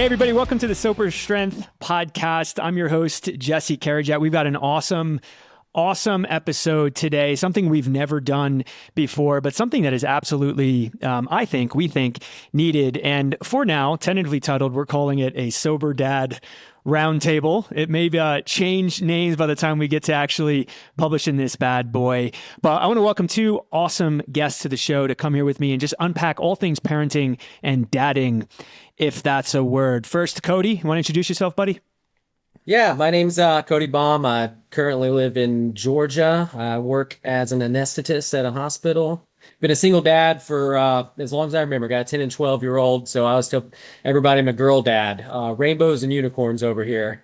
Hey, everybody. Welcome to the Sober Strength podcast. I'm your host, Jesse Carajat. We've got an awesome episode today, something we've never done before, but something that is absolutely, we think, needed. And for now, tentatively titled, we're calling it a Sober Dad Roundtable. It may change names by the time we get to actually publishing this bad boy. But I want to welcome two awesome guests to the show to come here with me and just unpack all things parenting and dadding, if that's a word. First, Cody, you want to introduce yourself, buddy? Yeah, my name's Cody Baum. I currently live in Georgia. I work as an anesthetist at a hospital. Been a single dad for as long as I remember. Got a 10 and 12-year-old, so I always tell everybody I'm a girl dad. Rainbows and unicorns over here.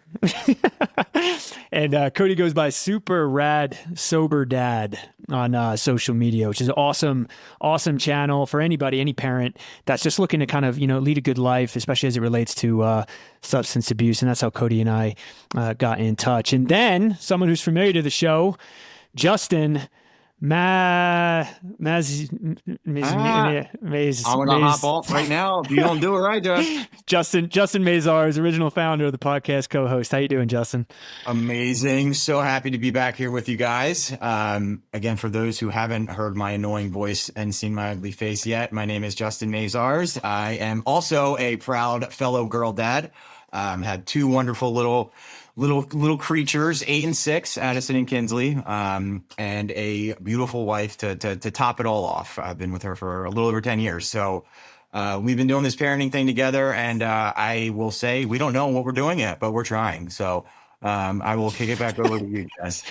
And Cody goes by Super Rad Sober Dad on social media, which is an awesome channel for anybody, any parent that's just looking to kind of, lead a good life, especially as it relates to substance abuse. And that's how Cody and I got in touch. And then someone who's familiar to the show, Justin I'm gonna hop off right now if you don't do it right, Josh. Justin Mazar is original founder of the podcast, co-host. How you doing, Justin? Amazing. So happy to be back here with you guys. Again, for those who haven't heard my annoying voice and seen my ugly face yet, my name is Justin Mazars. I am also a proud fellow girl dad. Had two wonderful little creatures, 8 and 6, Addison and Kinsley, and a beautiful wife to top it all off. I've been with her for a little over 10 years. So we've been doing this parenting thing together, and I will say we don't know what we're doing yet, but we're trying. So I will kick it back over to you guys.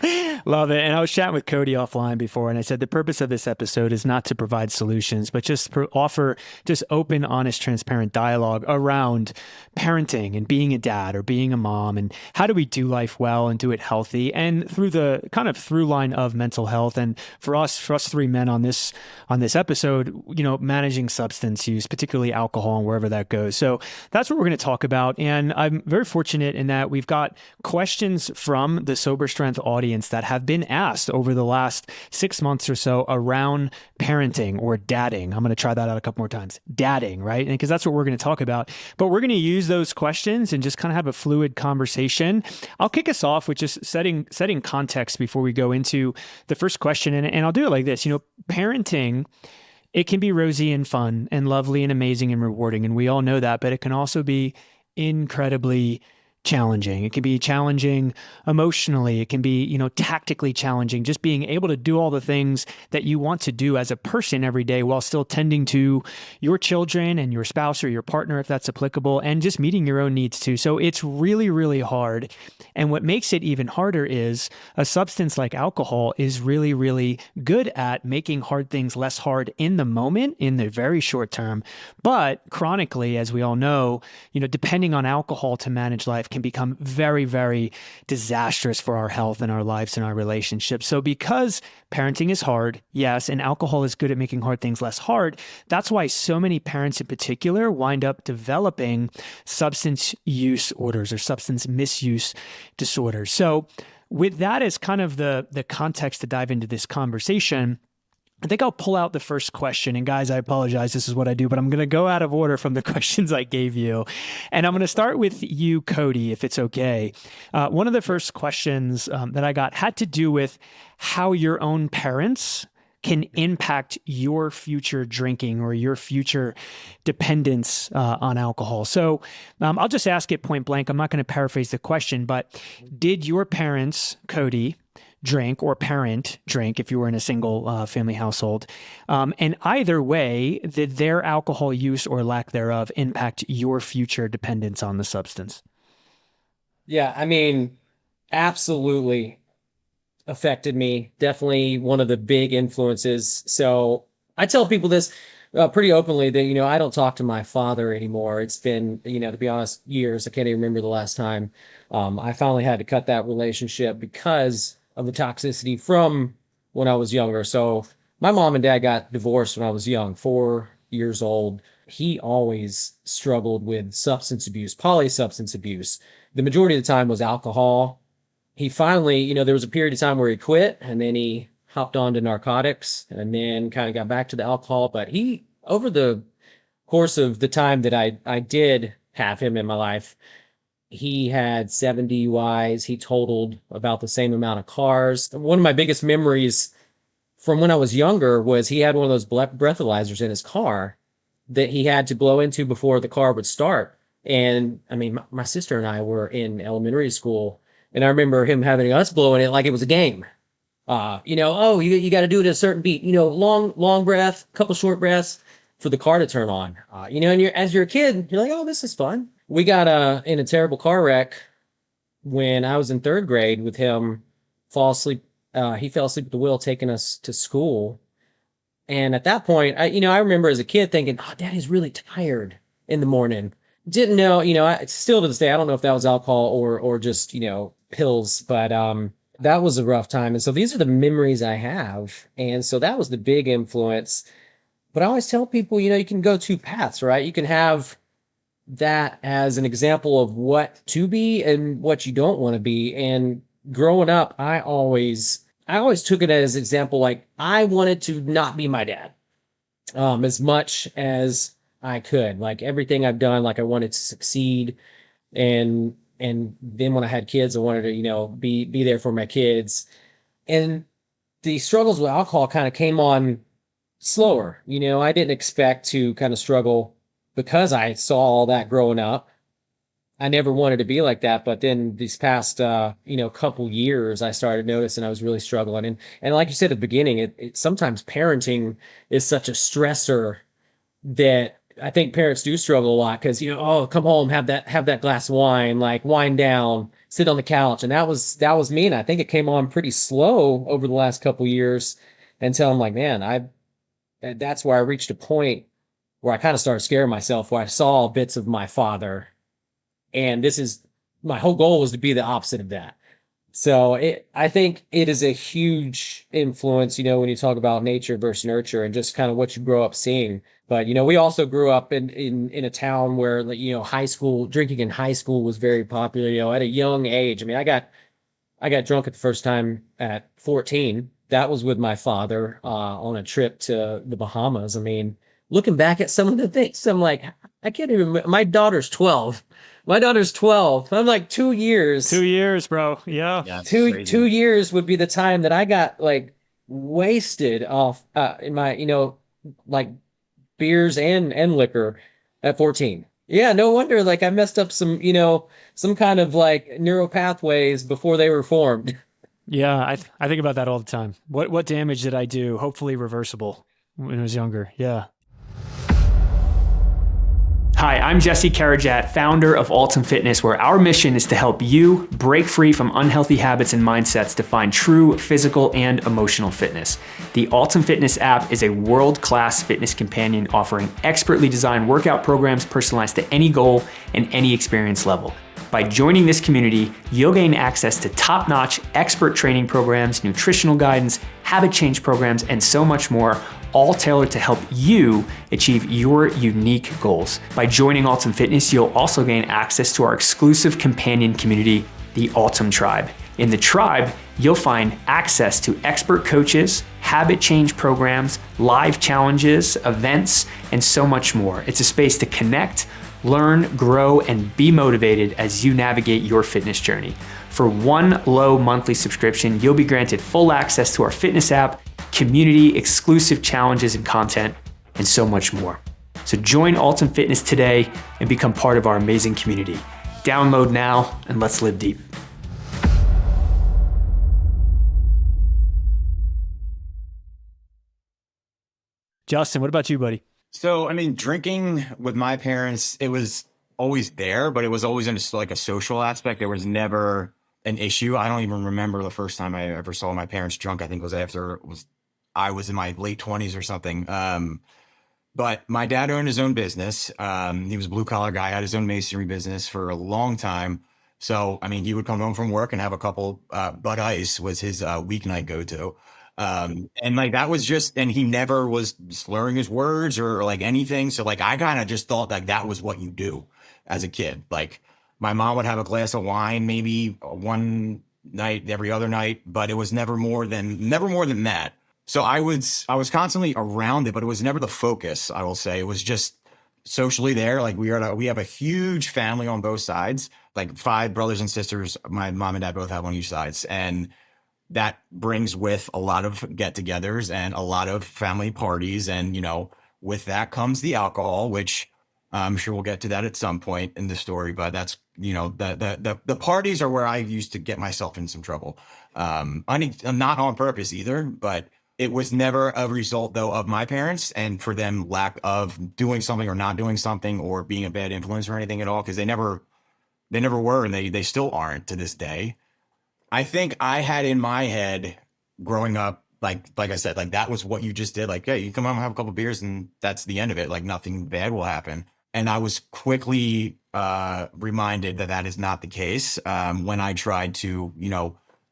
Love it. And I was chatting with Cody offline before, and I said the purpose of this episode is not to provide solutions, but just offer just open, honest, transparent dialogue around parenting and being a dad or being a mom, and how do we do life well and do it healthy, and through the kind of through line of mental health. And for us three men on this episode, managing substance use, particularly alcohol and wherever that goes. So that's what we're going to talk about. And I'm very fortunate in that we've got questions from the Sober Strength audience that have been asked over the last 6 months or so around parenting or dadding. I'm going to try that out a couple more times. Dadding, right? Because that's what we're going to talk about. But we're going to use those questions and just kind of have a fluid conversation. I'll kick us off with just setting context before we go into the first question. And I'll do it like this. Parenting, it can be rosy and fun and lovely and amazing and rewarding. And we all know that, but it can also be incredibly challenging. It can be challenging emotionally. It can be, tactically challenging, just being able to do all the things that you want to do as a person every day while still tending to your children and your spouse or your partner, if that's applicable, and just meeting your own needs too. So it's really, really hard. And what makes it even harder is a substance like alcohol is really, really good at making hard things less hard in the moment, in the very short term. But chronically, as we all know, depending on alcohol to manage life can become very, very disastrous for our health and our lives and our relationships. So because parenting is hard, yes, and alcohol is good at making hard things less hard, that's why so many parents in particular wind up developing substance use disorders or substance misuse disorders. So with that as kind of the context to dive into this conversation, I think I'll pull out the first question. And guys, I apologize. This is what I do, but I'm going to go out of order from the questions I gave you. And I'm going to start with you, Cody, if it's okay. One of the first questions that I got had to do with how your own parents can impact your future drinking or your future dependence on alcohol. So I'll just ask it point blank. I'm not going to paraphrase the question, but did your parents, Cody, drink or parent drink if you were in a single family household? And either way, did their alcohol use or lack thereof impact your future dependence on the substance? Yeah, I mean, absolutely affected me. Definitely one of the big influences. So I tell people this pretty openly that, I don't talk to my father anymore. It's been, to be honest, years. I can't even remember the last time. I finally had to cut that relationship because of the toxicity from when I was younger. So my mom and dad got divorced when I was young, 4 years old. He always struggled with substance abuse, polysubstance abuse. The majority of the time was alcohol. He finally, there was a period of time where he quit and then he hopped on to narcotics and then kind of got back to the alcohol. But he, over the course of the time that I did have him in my life. He had 7 DUIs. He totaled about the same amount of cars. One of my biggest memories from when I was younger was he had one of those breathalyzers in his car that he had to blow into before the car would start. And I mean, my sister and I were in elementary school, and I remember him having us blowing it like it was a game. Oh, you got to do it at a certain beat, long breath, couple short breaths for the car to turn on. And as you're a kid, you're like, oh, this is fun. We got in a terrible car wreck when I was in third grade with him, fall asleep. He fell asleep at the wheel taking us to school. And at that point, I remember as a kid thinking, oh, Daddy's really tired in the morning. Didn't know, still to this day, I don't know if that was alcohol or just, pills, but that was a rough time. And so these are the memories I have. And so that was the big influence. But I always tell people, you can go two paths, right? You can have that as an example of what to be and what you don't want to be. And growing up, I always took it as example, like I wanted to not be my dad, as much as I could. Like everything I've done, like I wanted to succeed. And then when I had kids, I wanted to, be there for my kids. And the struggles with alcohol kind of came on slower. I didn't expect to kind of struggle because I saw all that growing up. I never wanted to be like that. But then these past, couple years, I started noticing I was really struggling. And like you said at the beginning, it sometimes parenting is such a stressor that I think parents do struggle a lot because, come home, have that glass of wine, like wind down, sit on the couch. And that was me. And I think it came on pretty slow over the last couple years until I'm like, man, that's where I reached a point where I kind of started scaring myself, where I saw bits of my father. And my whole goal was to be the opposite of that. So I think it is a huge influence, when you talk about nature versus nurture and just kind of what you grow up seeing. But, we also grew up in a town where, drinking in high school was very popular, at a young age. I mean, I got drunk at the first time at 14. That was with my father on a trip to the Bahamas. I mean, looking back at some of the things, I'm like, I can't even remember. My daughter's 12. I'm like 2 years. 2 years, bro. Yeah. Yeah, Two years would be the time that I got like wasted off in my, like beers and liquor at 14. Yeah, no wonder like I messed up some, some kind of like neural pathways before they were formed. Yeah, I think about that all the time. What damage did I do? Hopefully reversible when I was younger. Yeah. Hi, I'm Jesse Karajat, founder of Altum Fitness, where our mission is to help you break free from unhealthy habits and mindsets to find true physical and emotional fitness. The Altum Fitness app is a world-class fitness companion offering expertly designed workout programs personalized to any goal and any experience level. By joining this community, you'll gain access to top-notch expert training programs, nutritional guidance, habit change programs, and so much more, all tailored to help you achieve your unique goals. By joining Altum Fitness, you'll also gain access to our exclusive companion community, the Altum Tribe. In the tribe, you'll find access to expert coaches, habit change programs, live challenges, events, and so much more. It's a space to connect, learn, grow, and be motivated as you navigate your fitness journey. For one low monthly subscription, you'll be granted full access to our fitness app, community, exclusive challenges and content, and so much more. So join Altum Fitness today and become part of our amazing community. Download now and let's live deep. Justin, what about you, buddy? So, I mean, drinking with my parents, it was always there, but it was always in like a social aspect. There was never an issue. I don't even remember the first time I ever saw my parents drunk. I think it was after I was in my late 20s or something. But my dad owned his own business. He was a blue collar guy, had his own masonry business for a long time. So, I mean, he would come home from work and have a couple, Bud Ice was his weeknight go-to. And like, that was just, and he never was slurring his words or like anything. So like, I kind of just thought like that was what you do as a kid. Like my mom would have a glass of wine, maybe one night, every other night, but it was never more than that. So I was constantly around it, but it was never the focus, I will say. It was just socially there. Like we have a huge family on both sides, like 5 brothers and sisters. My mom and dad both have on each sides. And that brings with a lot of get-togethers and a lot of family parties. And, with that comes the alcohol, which I'm sure we'll get to that at some point in the story. But that's, the parties are where I used to get myself in some trouble. Not on purpose either, but it was never a result though of my parents and for them lack of doing something or not doing something or being a bad influence or anything at all. Cause they never were. And they still aren't to this day. I think I had in my head growing up, like I said, like that was what you just did. Like, hey, you come home, have a couple beers and that's the end of it. Like nothing bad will happen. And I was quickly reminded that that is not the case when I tried to,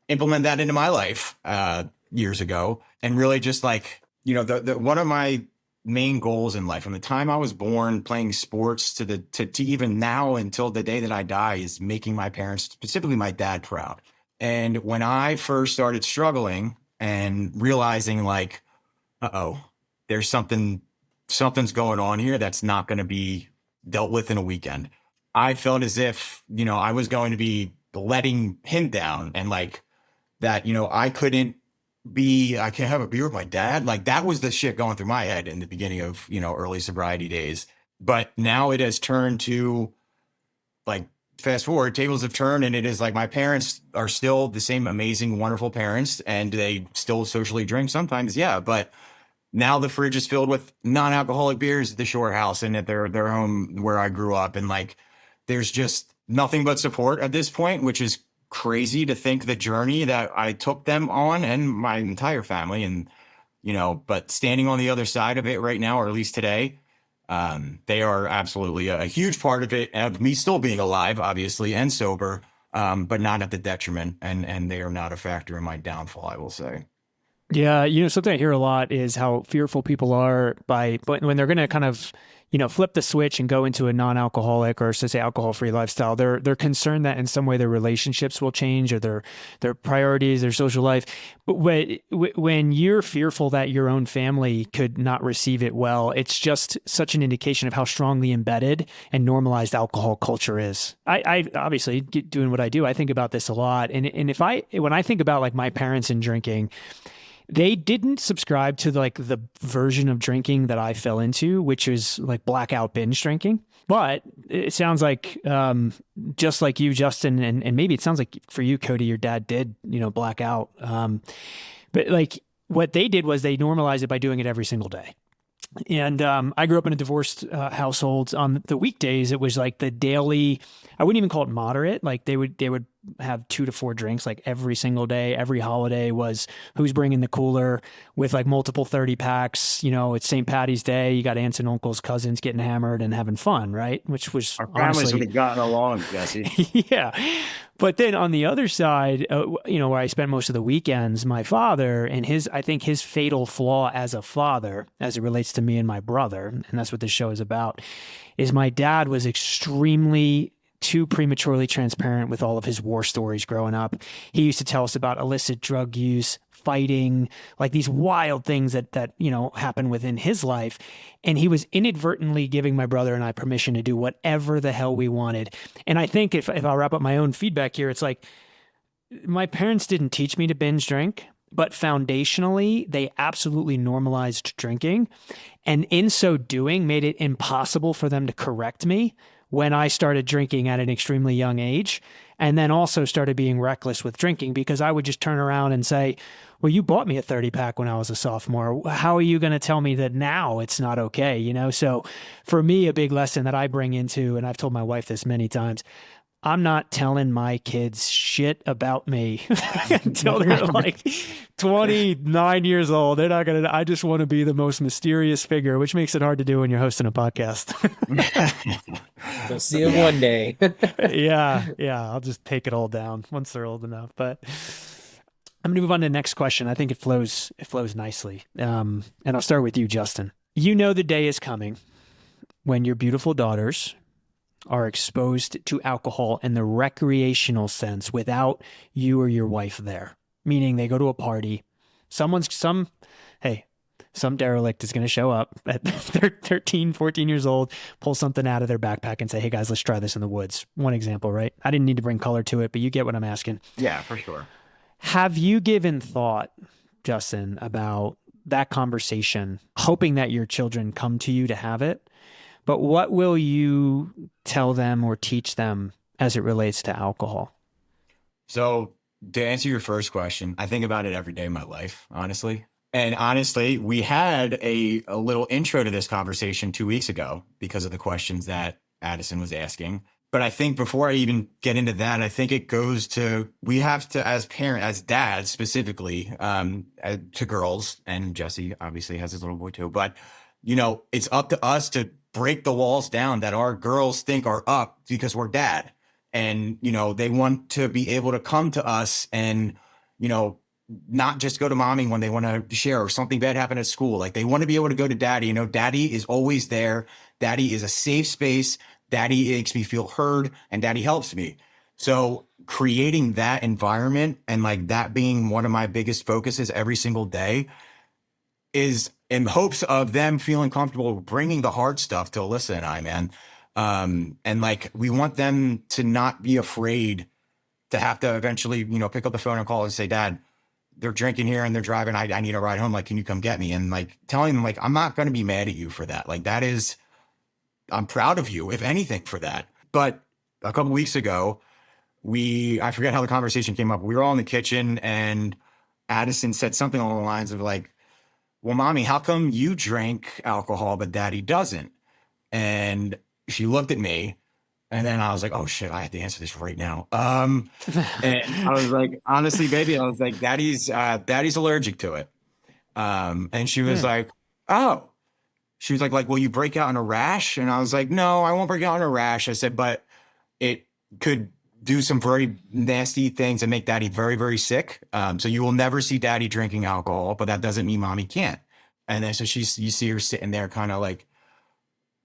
implement that into my life years ago. And really just like, the one of my main goals in life from the time I was born playing sports to even now until the day that I die is making my parents, specifically my dad, proud. And when I first started struggling and realizing like, there's something's going on here that's not going to be dealt with in a weekend. I felt as if, I was going to be letting him down and like that, I can't have a beer with my dad. Like that was the shit going through my head in the beginning of, early sobriety days. But now it has turned to like, fast forward, tables have turned, and it is like my parents are still the same amazing, wonderful parents, and they still socially drink sometimes. Yeah. But now the fridge is filled with non-alcoholic beers at the Shore House and at their home where I grew up. And like, there's just nothing but support at this point, which is crazy to think the journey that I took them on and my entire family. And, but standing on the other side of it right now, or at least today, they are absolutely a huge part of it, of me still being alive, obviously, and sober, but not at the detriment. And they are not a factor in my downfall, I will say. Yeah, something I hear a lot is how fearful people are when they're going to kind of, flip the switch and go into a non-alcoholic or say alcohol-free lifestyle. They're concerned that in some way their relationships will change or their priorities, their social life. But when you're fearful that your own family could not receive it well, it's just such an indication of how strongly embedded and normalized alcohol culture is. I obviously doing what I do, I think about this a lot. And when I think about like my parents and drinking, they didn't subscribe to like the version of drinking that I fell into, which is like blackout binge drinking. But it sounds like, just like you, Justin, and maybe it sounds like for you, Cody, your dad did, black out. But like what they did was they normalized it by doing it every single day. And I grew up in a divorced household. On the weekdays, it was like the daily, I wouldn't even call it moderate. Like they would have 2 to 4 drinks like every single day. Every holiday was who's bringing the cooler with like multiple 30 packs. It's St. Patty's Day. You got aunts and uncles, cousins getting hammered and having fun, right? Which was our families would have gotten along, Jesse. Yeah. But then on the other side, where I spent most of the weekends, my father and I think his fatal flaw as a father, as it relates to me and my brother, and that's what this show is about, is my dad was extremely too prematurely transparent with all of his war stories growing up. He used to tell us about illicit drug use, fighting, like these wild things that happen within his life. And he was inadvertently giving my brother and I permission to do whatever the hell we wanted. And I think if I'll wrap up my own feedback here, it's like my parents didn't teach me to binge drink, but foundationally, they absolutely normalized drinking. And in so doing, made it impossible for them to correct me when I started drinking at an extremely young age, and then also started being reckless with drinking because I would just turn around and say, well, you bought me a 30 pack when I was a sophomore. How are you going to tell me that now it's not okay? So for me, a big lesson that I bring into, and I've told my wife this many times, I'm not telling my kids shit about me until they're like 29 years old. They're not going to, I just want to be the most mysterious figure, which makes it hard to do when you're hosting a podcast. We'll see you one day. Yeah. I'll just take it all down once they're old enough. But I'm going to move on to the next question. I think it flows nicely. And I'll start with you, Justin. The day is coming when your beautiful daughters are exposed to alcohol in the recreational sense without you or your wife there. Meaning they go to a party. Hey, some derelict is going to show up at 13, 14 years old, pull something out of their backpack and say, hey guys, let's try this in the woods. One example, right? I didn't need to bring color to it, but you get what I'm asking. Yeah, for sure. Have you given thought, Justin, about that conversation, hoping that your children come to you to have it? But what will you tell them or teach them as it relates to alcohol? So to answer your first question, I think about it every day of my life, honestly. And honestly, we had a little intro to this conversation 2 weeks ago because of the questions that Addison was asking. But I think before I even get into that, I think it goes to, we have to, as parents, as dads specifically, to girls, and Jesse obviously has his little boy too, but it's up to us to break the walls down that our girls think are up because we're dad. And, they want to be able to come to us and, not just go to mommy when they want to share or something bad happened at school. Like they want to be able to go to daddy. Daddy is always there. Daddy is a safe space. Daddy makes me feel heard and daddy helps me. So creating that environment and like that being one of my biggest focuses every single day is in hopes of them feeling comfortable bringing the hard stuff to Alyssa and I, man. And like, we want them to not be afraid to have to eventually, pick up the phone and call and say, Dad, they're drinking here and they're driving. I need a ride home. Like, can you come get me? And like telling them like, I'm not going to be mad at you for that. Like I'm proud of you, if anything, for that. But a couple weeks ago, I forget how the conversation came up. We were all in the kitchen and Addison said something along the lines of like, well, mommy, how come you drink alcohol, but daddy doesn't? And she looked at me and then I was like, oh shit, I have to answer this right now. And I was like, honestly, baby, I was like, daddy's allergic to it. And she was like, oh, she was like, will you break out in a rash? And I was like, no, I won't break out in a rash. I said, but it could do some very nasty things and make daddy very, very sick. So you will never see daddy drinking alcohol, but that doesn't mean mommy can't. And then so you see her sitting there kind of like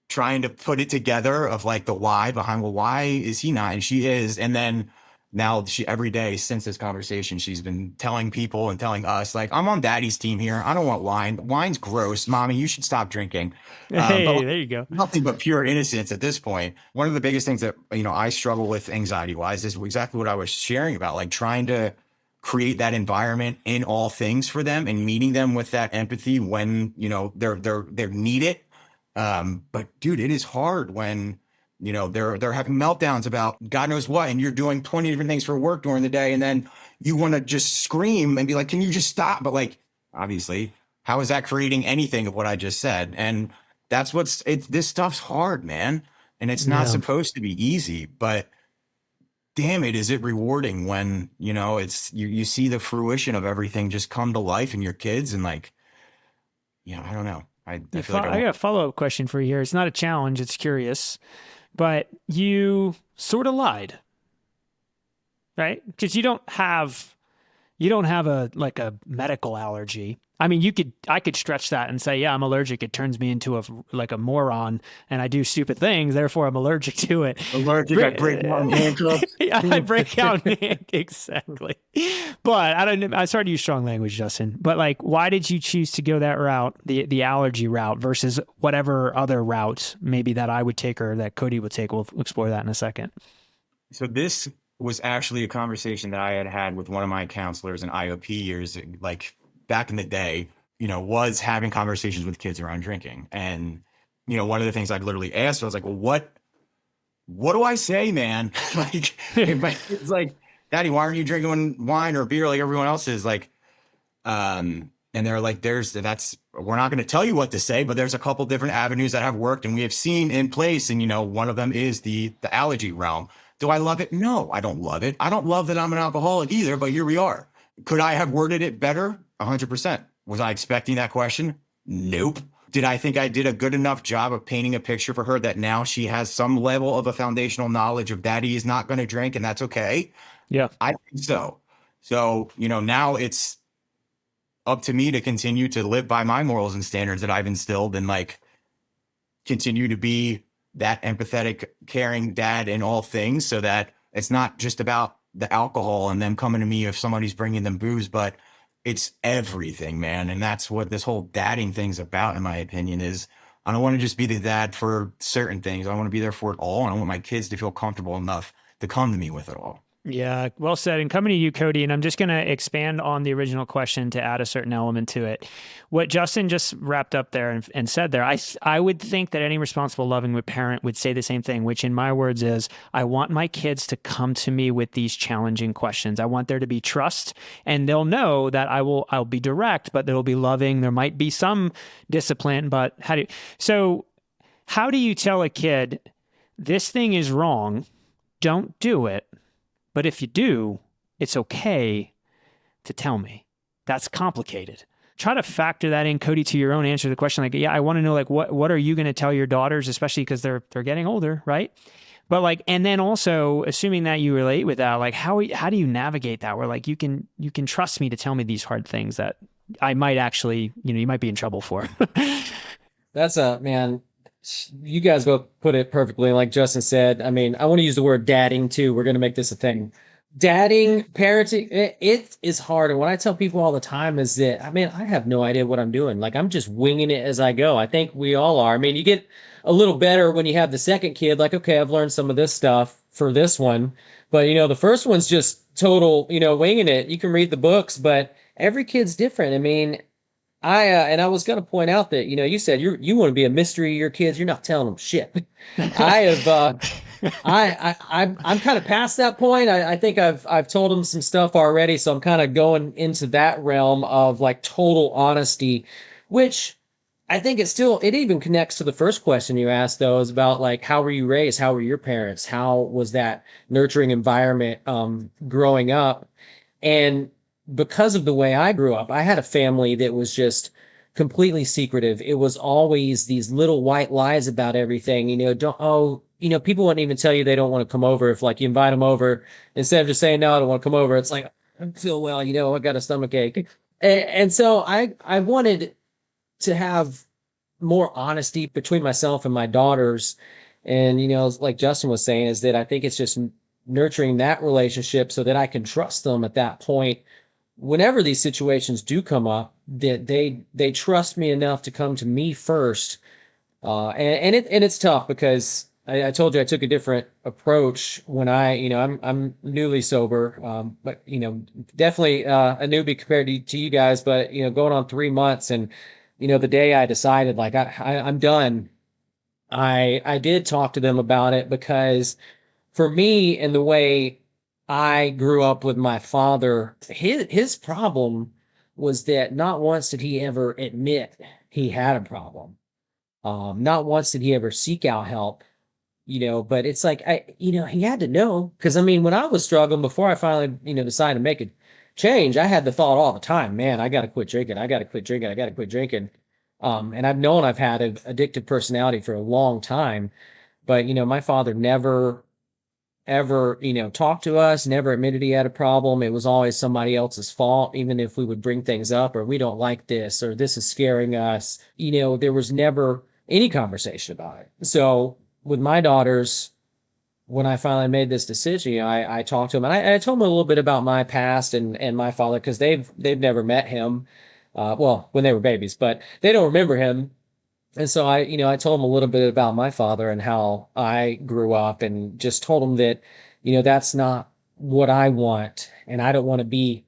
trying to put it together of like the why behind, well, why is he not? And she is. And then now every day since this conversation, she's been telling people and telling us like, I'm on daddy's team here. I don't want wine. Wine's gross. Mommy, you should stop drinking. Hey, but there you go. Nothing but pure innocence at this point. One of the biggest things that, I struggle with anxiety wise is exactly what I was sharing about, like trying to create that environment in all things for them and meeting them with that empathy when, they're need it. But dude, it is hard when, they're having meltdowns about God knows what, and you're doing 20 different things for work during the day. And then you want to just scream and be like, can you just stop? But like, obviously, how is that creating anything of what I just said? And that's this stuff's hard, man. And it's not supposed to be easy, but damn it, is it rewarding when, it's, you see the fruition of everything just come to life in your kids and like, I don't know. I feel like I got a follow-up question for you here. It's not a challenge. It's curious, but you sort of lied, right? Because you don't have a medical allergy. I mean, I could stretch that and say, yeah, I'm allergic. It turns me into a moron and I do stupid things. Therefore I'm allergic to it. Allergic. I break out handcuffs. Yeah, I break out. Exactly. But I started to use strong language, Justin, but like, why did you choose to go that route, the allergy route versus whatever other route maybe that I would take or that Cody would take? We'll explore that in a second. So this was actually a conversation that I had with one of my counselors in IOP years, like back in the day, was having conversations with kids around drinking. And, one of the things I'd literally asked, I was like, well, what do I say, man? Like, if my kid's like, Daddy, why aren't you drinking wine or beer like everyone else is? Like, and they're like, we're not going to tell you what to say, but there's a couple different avenues that have worked and we have seen in place. And, one of them is the allergy realm. Do I love it? No, I don't love it. I don't love that I'm an alcoholic either, but here we are. Could I have worded it better? 100%. Was I expecting that question? Nope. Did I think I did a good enough job of painting a picture for her that now she has some level of a foundational knowledge of daddy is not going to drink and that's okay? Yeah. I think so. So, now it's up to me to continue to live by my morals and standards that I've instilled and like continue to be that empathetic, caring dad in all things so that it's not just about the alcohol and them coming to me if somebody's bringing them booze, but it's everything, man. And that's what this whole dadding thing's about, in my opinion, is I don't want to just be the dad for certain things. I want to be there for it all. And I want my kids to feel comfortable enough to come to me with it all. Yeah, well said. And coming to you, Cody, and I'm just going to expand on the original question to add a certain element to it. What Justin just wrapped up there and said there, I would think that any responsible, loving parent would say the same thing, which in my words is, I want my kids to come to me with these challenging questions. I want there to be trust, and they'll know that I'll be direct, but it'll be loving. There might be some discipline, but how do you tell a kid, this thing is wrong, don't do it? But if you do, it's okay to tell me. That's complicated. Try to factor that in, Cody, to your own answer to the question. Like, yeah, I want to know, like, what are you going to tell your daughters, especially because they're getting older, right? But like, and then also assuming that you relate with that, like, how do you navigate that? Where like you can trust me to tell me these hard things that I might actually, you might be in trouble for. That's man. You guys both put it perfectly. Like Justin said, I mean, I want to use the word dadding too. We're going to make this a thing. Dadding, parenting, it is hard. And what I tell people all the time is that, I mean, I have no idea what I'm doing. Like, I'm just winging it as I go. I think we all are. I mean, you get a little better when you have the second kid. Like, okay, I've learned some of this stuff for this one. But, the first one's just total, winging it. You can read the books, but every kid's different. I mean, I was going to point out that, you said you want to be a mystery to your kids. You're not telling them shit. I'm kind of past that point. I think I've told them some stuff already. So I'm kind of going into that realm of like total honesty, which I think it even connects to the first question you asked though, is about like, how were you raised? How were your parents? How was that nurturing environment, growing up? And because of the way I grew up, I had a family that was just completely secretive. It was always these little white lies about everything. People wouldn't even tell you they don't want to come over if like you invite them over. Instead of just saying, no, I don't want to come over. It's like, I don't feel well, I got a stomach ache. And so I wanted to have more honesty between myself and my daughters. And, like Justin was saying, is that I think it's just nurturing that relationship so that I can trust them at that point. Whenever these situations do come up, that they trust me enough to come to me first, and it's tough because I told you I took a different approach when I'm newly sober, but definitely a newbie compared to you guys, but going on 3 months, and the day I decided like I'm done, I did talk to them about it because for me and the way I grew up with my father, his problem was that not once did he ever admit he had a problem. Not once did he ever seek out help, but it's like, he had to know. Cause I mean, when I was struggling before I finally, decided to make a change, I had the thought all the time, man, I got to quit drinking. I got to quit drinking. I got to quit drinking. And I've known I've had an addictive personality for a long time, but, my father never ever, talked to us, never admitted he had a problem. It was always somebody else's fault, even if we would bring things up or we don't like this or this is scaring us. There was never any conversation about it. So with my daughters, when I finally made this decision, I talked to them and I told them a little bit about my past and my father, because they've never met him. When they were babies, but they don't remember him. And so I told him a little bit about my father and how I grew up, and just told him that, that's not what I want. And I don't want to be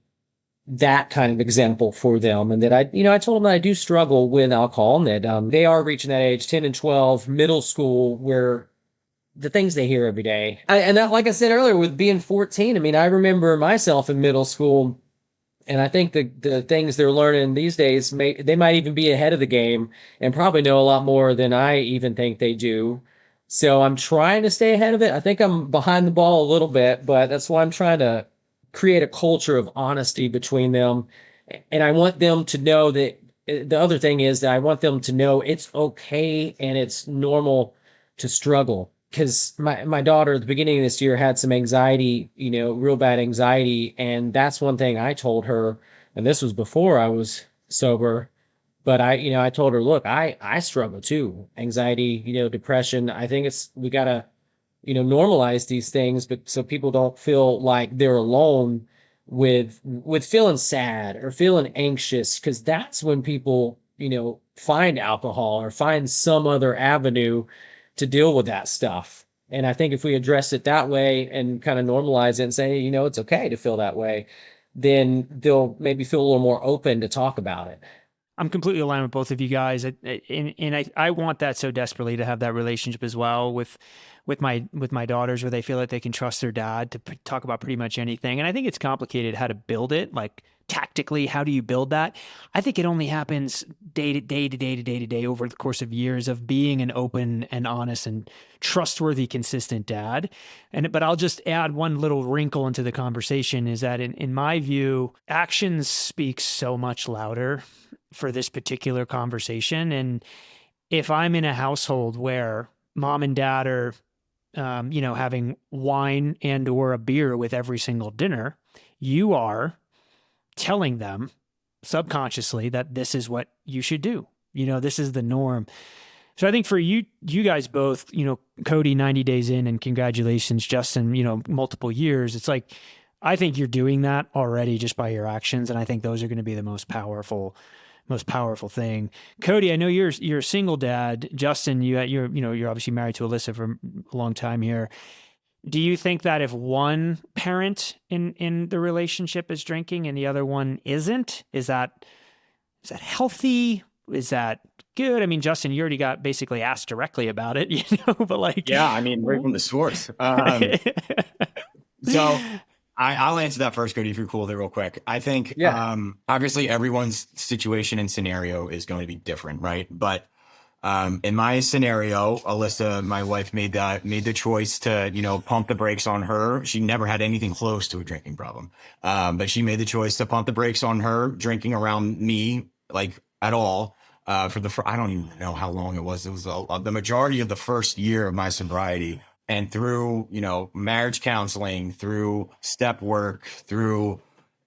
that kind of example for them. And that I told them that I do struggle with alcohol, and that they are reaching that age, 10 and 12, middle school, where the things they hear every day. And that, like I said earlier, with being 14, I mean, I remember myself in middle school. And I think the things they're learning these days, they might even be ahead of the game and probably know a lot more than I even think they do. So I'm trying to stay ahead of it. I think I'm behind the ball a little bit, but that's why I'm trying to create a culture of honesty between them. And I want them to know that the other thing is that I want them to know it's okay and it's normal to struggle. Because my daughter at the beginning of this year had some anxiety, real bad anxiety. And that's one thing I told her, and this was before I was sober, but I told her, look, I struggle too. Anxiety, depression. I think we gotta, normalize these things, but so people don't feel like they're alone with feeling sad or feeling anxious, because that's when people, find alcohol or find some other avenue to deal with that stuff. And I think if we address it that way and kind of normalize it and say, it's okay to feel that way, then they'll maybe feel a little more open to talk about it. I'm completely aligned with both of you guys, and I want that so desperately to have that relationship as well with my daughters, where they feel like they can trust their dad to talk about pretty much anything. And I think it's complicated how to build it, like tactically. How do you build that? I think it only happens day to day to day to day to day over the course of years of being an open and honest and trustworthy, consistent dad. But I'll just add one little wrinkle into the conversation, is that in my view, actions speak so much louder for this particular conversation. And if I'm in a household where mom and dad are, having wine and or a beer with every single dinner, you are telling them subconsciously that this is what you should do. This is the norm. So I think for you guys both, Cody, 90 days in, and congratulations, Justin, multiple years. It's like, I think you're doing that already just by your actions. And I think those are going to be the most powerful thing. Cody, I know you're a single dad. Justin, you're obviously married to Alyssa for a long time here. Do you think that if one parent in the relationship is drinking and the other one isn't, is that healthy? Is that good? I mean, Justin, you already got basically asked directly about it, but like, Yeah, I mean, right from the source. So I'll answer that first, Cody, if you're cool with it real quick. I think, obviously everyone's situation and scenario is going to be different, right? But in my scenario, Alyssa, my wife, made the choice to, pump the brakes on her. She never had anything close to a drinking problem. But she made the choice to pump the brakes on her drinking around me, like at all, I don't even know how long it was. It was the majority of the first year of my sobriety. And through, marriage counseling, through step work, through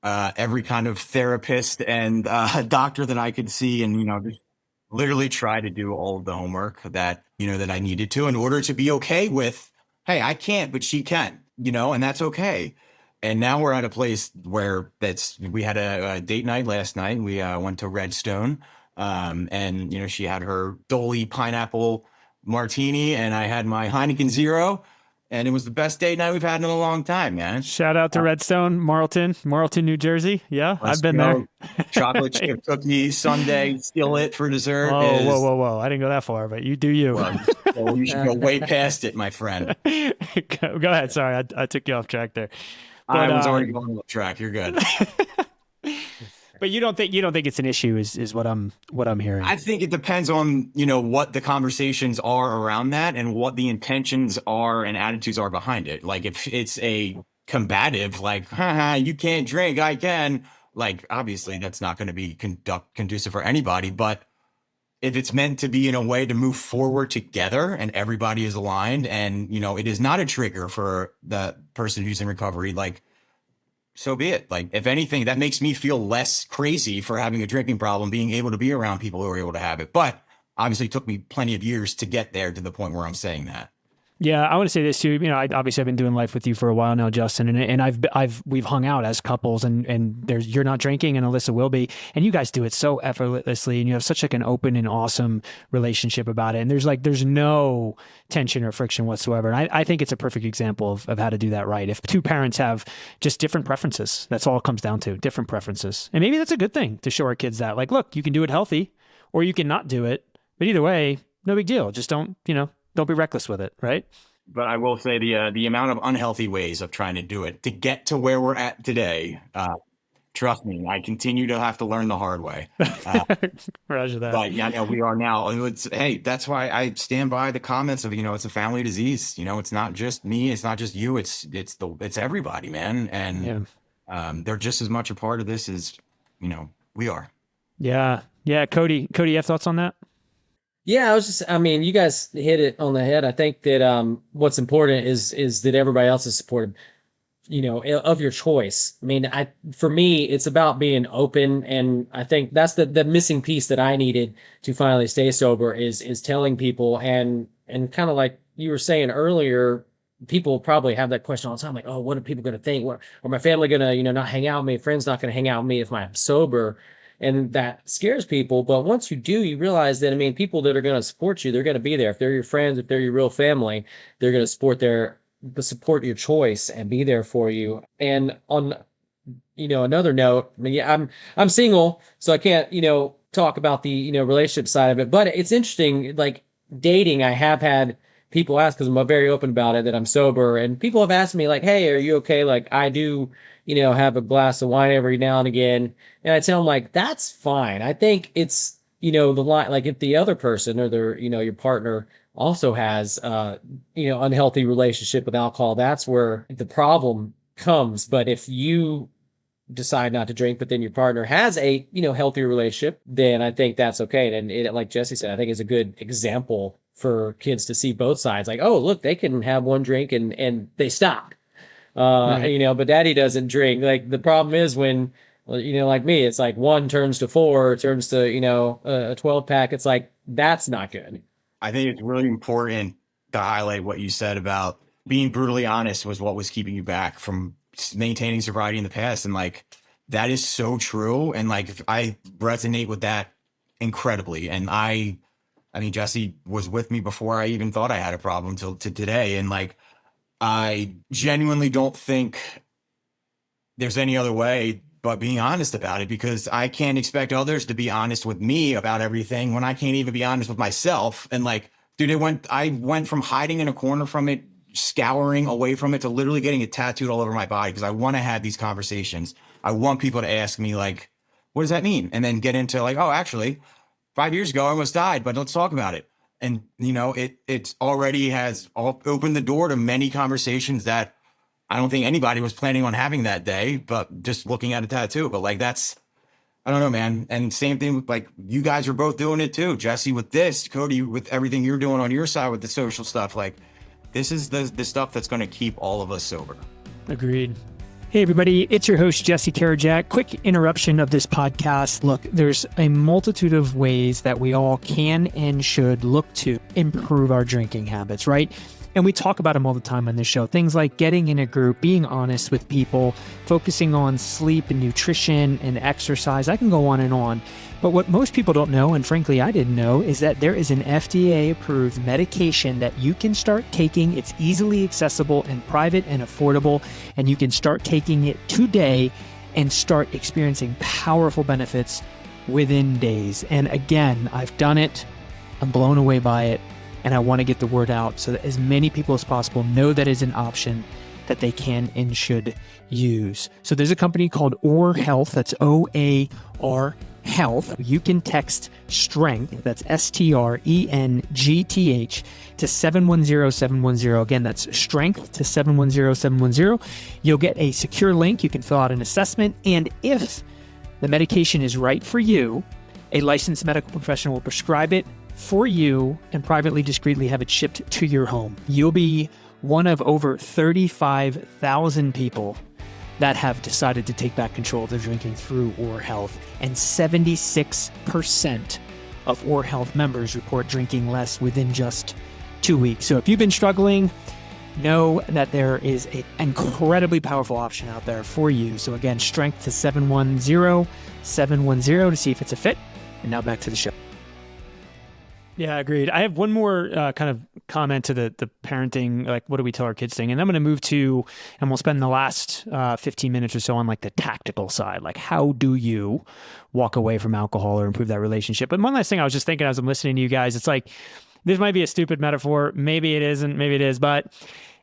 every kind of therapist and doctor that I could see, and, just literally try to do all of the homework that I needed to in order to be okay with, hey, I can't, but she can, and that's okay. And now we're at a place where we had a date night last night. We went to Redstone, and she had her Dolly pineapple martini, and I had my Heineken Zero, and it was the best date night we've had in a long time, man. Shout out to Redstone, Marlton, New Jersey. Yeah, I've been there. Chocolate chip cookie sundae, skillet for dessert. Whoa! I didn't go that far, but you do you. Well, you should go way past it, my friend. Go ahead. Sorry, I took you off track there. But, I was already going off track. You're good. But you don't think it's an issue, is what I'm hearing. I think it depends on, what the conversations are around that and what the intentions are and attitudes are behind it. Like if it's a combative, like, you can't drink, I can, like, obviously that's not going to be conducive for anybody. But if it's meant to be in a way to move forward together and everybody is aligned and, it is not a trigger for the person who's in recovery, like, so be it. Like, if anything, that makes me feel less crazy for having a drinking problem, being able to be around people who are able to have it. But obviously it took me plenty of years to get there to the point where I'm saying that. Yeah, I want to say this too. Obviously I've been doing life with you for a while now, Justin, and we've hung out as couples, and you're not drinking, and Alyssa will be, and you guys do it so effortlessly, and you have such like an open and awesome relationship about it, and there's no tension or friction whatsoever. And I think it's a perfect example of how to do that right. If two parents have just different preferences, that's all it comes down to, different preferences, and maybe that's a good thing to show our kids that, like, look, you can do it healthy, or you can not do it, but either way, no big deal. Just don't be reckless with it, right? But I will say the amount of unhealthy ways of trying to do it to get to where we're at today, trust me, I continue to have to learn the hard way. Roger that. But yeah, no, we are now. Hey, that's why I stand by the comments of, it's a family disease. It's not just me. It's not just you. It's everybody, man. And they're just as much a part of this as, we are. Yeah. Yeah. Cody, you have thoughts on that? Yeah, you guys hit it on the head. I think that what's important is that everybody else is supportive, of your choice. I mean, for me, it's about being open, and I think that's the missing piece that I needed to finally stay sober is telling people, and kind of like you were saying earlier, people probably have that question all the time, like, oh, what are people going to think? Or my family going to, not hang out with me? Friends not going to hang out with me if I'm sober? And that scares people. But once you do, you realize that, I mean, people that are going to support you, they're going to be there. If they're your friends, if they're your real family, they're going to support your choice and be there for you. And on, another note, I mean, yeah, I'm single, so I can't, talk about the, relationship side of it, but it's interesting, like dating, I have had people ask, because I'm very open about it, that I'm sober, and people have asked me like, hey, are you okay? Like I do, have a glass of wine every now and again. And I tell them like, that's fine. I think it's, the line, like if the other person or their, your partner also has, unhealthy relationship with alcohol, that's where the problem comes. But if you decide not to drink, but then your partner has a, healthier relationship, then I think that's okay. And it, like Jesse said, I think it's a good example for kids to see both sides. Like, oh, look, they can have one drink and they stop. Right. But daddy doesn't drink. Like the problem is when, like me, it's like one turns to four, turns to, a 12 pack. It's like, that's not good. I think it's really important to highlight what you said about being brutally honest was what was keeping you back from maintaining sobriety in the past. And like, that is so true. And like, I resonate with that incredibly. And I mean, Jesse was with me before I even thought I had a problem till to today. And like, I genuinely don't think there's any other way but being honest about it, because I can't expect others to be honest with me about everything when I can't even be honest with myself. And like, dude, I went from hiding in a corner from it, scouring away from it, to literally getting it tattooed all over my body, because I want to have these conversations. I want people to ask me like, what does that mean? And then get into like, oh, actually 5 years ago I almost died, but let's talk about it. And it's already has opened the door to many conversations that I don't think anybody was planning on having that day, but just looking at a tattoo. But like, I don't know, man. And same thing with like, you guys are both doing it too. Jesse with this, Cody with everything you're doing on your side with the social stuff. Like, this is the stuff that's going to keep all of us sober. Agreed. Hey, everybody, it's your host, Jesse Karajak. Quick interruption of this podcast. Look, there's a multitude of ways that we all can and should look to improve our drinking habits, right? And we talk about them all the time on this show. Things like getting in a group, being honest with people, focusing on sleep and nutrition and exercise. I can go on and on. But what most people don't know, and frankly I didn't know, is that there is an FDA-approved medication that you can start taking. It's easily accessible and private and affordable, and you can start taking it today and start experiencing powerful benefits within days. And again, I've done it. I'm blown away by it. And I want to get the word out so that as many people as possible know that is an option that they can and should use. So there's a company called OR Health. That's OAR Health. You can text STRENGTH, that's STRENGTH, to 710-710. Again, that's STRENGTH to 710-710. You'll get a secure link. You can fill out an assessment. And if the medication is right for you, a licensed medical professional will prescribe it for you and privately, discreetly have it shipped to your home. You'll be one of over 35,000 people that have decided to take back control of their drinking through OR Health. And 76% of OR Health members report drinking less within just 2 weeks. So if you've been struggling, know that there is an incredibly powerful option out there for you. So again, STRENGTH to 710-710 to see if it's a fit. And now back to the show. Yeah, agreed. I have one more kind of comment to the parenting, like what do we tell our kids thing? And I'm going to move to, and we'll spend the last 15 minutes or so on like the tactical side. Like, how do you walk away from alcohol or improve that relationship? But one last thing I was just thinking as I'm listening to you guys, it's like, this might be a stupid metaphor. Maybe it isn't, maybe it is. But